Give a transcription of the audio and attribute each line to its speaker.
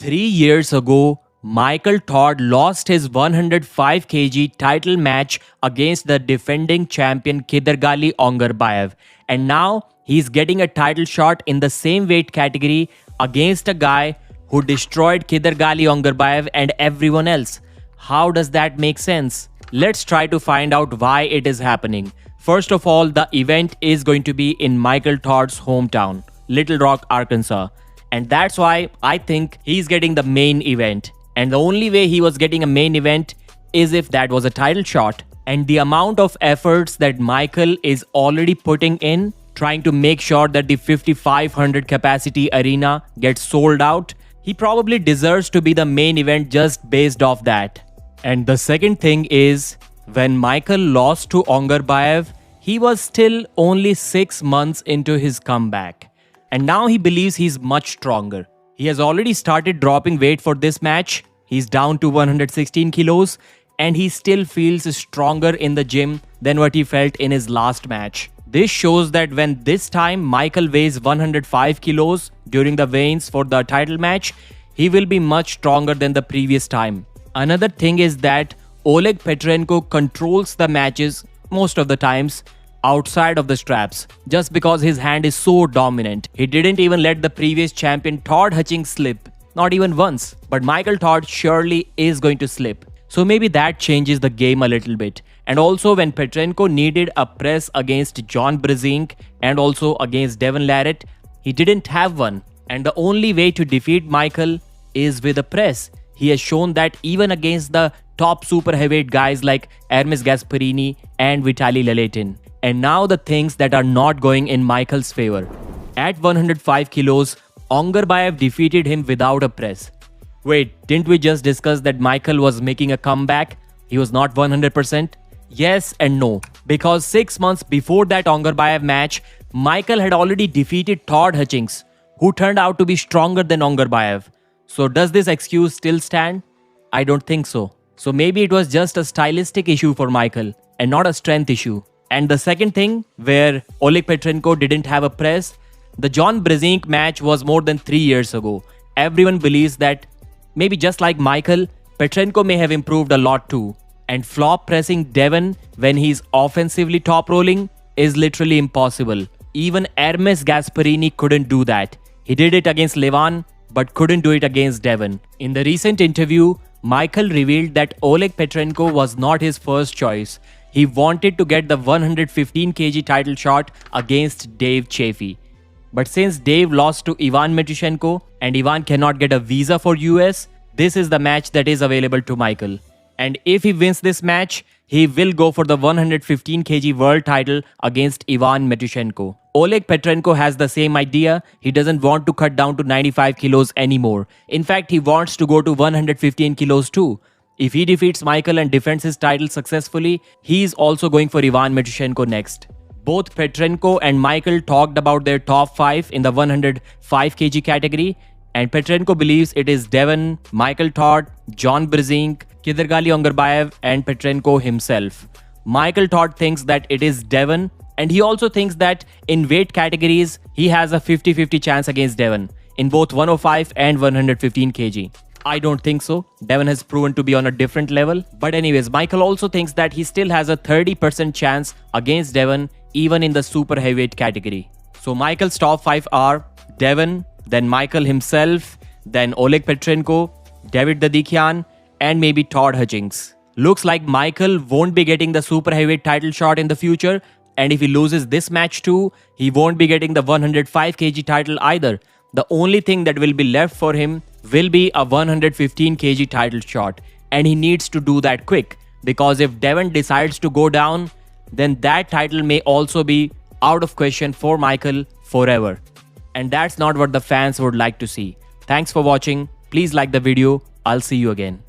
Speaker 1: 3 years ago, Michael Todd lost his 105 kg title match against the defending champion Kidargali Ongarbayev, and now he's getting a title shot in the same weight category against a guy who destroyed Kidargali Ongarbayev and everyone else. How does that make sense? Let's try to find out why it is happening. First of all, the event is going to be in Michael Todd's hometown, Little Rock, Arkansas. And that's why I think he's getting the main event. And the only way he was getting a main event is if that was a title shot. And the amount of efforts that Michael is already putting in, trying to make sure that the 5,500 capacity arena gets sold out, he probably deserves to be the main event just based off that. And the second thing is, when Michael lost to Ongarbayev, he was still only 6 months into his comeback. And now he believes he's much stronger. He has already started dropping weight for this match. He's down to 116 kilos and he still feels stronger in the gym than what he felt in his last match. This shows that when this time Michael weighs 105 kilos during the weigh-ins for the title match, he will be much stronger than the previous time. Another thing is that Oleg Petrenko controls the matches most of the times outside of the straps just because his hand is so dominant. He didn't even let the previous champion Todd Hutchings slip, not even once. But Michael Todd surely is going to slip. So maybe that changes the game a little bit. And also when Petrenko needed a press against John Brzenk and also against Devon Larratt, he didn't have one. And the only way to defeat Michael is with a press. He has shown that even against the top super heavyweight guys like Hermes Gasparini and Vitaly Leletin. And now the things that are not going in Michael's favor. At 105 kilos, Ongarbayev defeated him without a press. Wait, didn't we just discuss that Michael was making a comeback? He was not 100%? Yes and no. Because 6 months before that Ongarbayev match, Michael had already defeated Todd Hutchings, who turned out to be stronger than Ongarbayev. So does this excuse still stand? I don't think so. So maybe it was just a stylistic issue for Michael and not a strength issue. And the second thing, where Oleg Petrenko didn't have a press, the John Brzenk match was more than 3 years ago. Everyone believes that maybe just like Michael, Petrenko may have improved a lot too. And flop pressing Devon when he's offensively top rolling is literally impossible. Even Hermes Gasparini couldn't do that. He did it against Levan, but couldn't do it against Devon. In the recent interview, Michael revealed that Oleg Petrenko was not his first choice. He wanted to get the 115 kg title shot against Dave Chaffee. But since Dave lost to Ivan Matyushenko and Ivan cannot get a visa for US, this is the match that is available to Michael. And if he wins this match, he will go for the 115 kg world title against Ivan Matyushenko. Oleg Petrenko has the same idea. He doesn't want to cut down to 95 kilos anymore. In fact, he wants to go to 115 kilos too. If he defeats Michael and defends his title successfully, he is also going for Ivan Matyushenko next. Both Petrenko and Michael talked about their top 5 in the 105 kg category, and Petrenko believes it is Devon, Michael Todd, John Brzenk, Kidargali Ongarbayev and Petrenko himself. Michael Todd thinks that it is Devon, and he also thinks that in weight categories, he has a 50-50 chance against Devon in both 105 and 115 kg. I don't think so. Devon has proven to be on a different level. But anyways, Michael also thinks that he still has a 30% chance against Devon even in the super heavyweight category. So Michael's top 5 are Devon, then Michael himself, then Oleg Petrenko, David Dadikian, and maybe Todd Hutchings. Looks like Michael won't be getting the super heavyweight title shot in the future. And if he loses this match too, he won't be getting the 105 kg title either. The only thing that will be left for him will be a 115 kg title shot. And he needs to do that quick. Because if Devon decides to go down, then that title may also be out of question for Michael forever. And that's not what the fans would like to see. Thanks for watching. Please like the video. I'll see you again.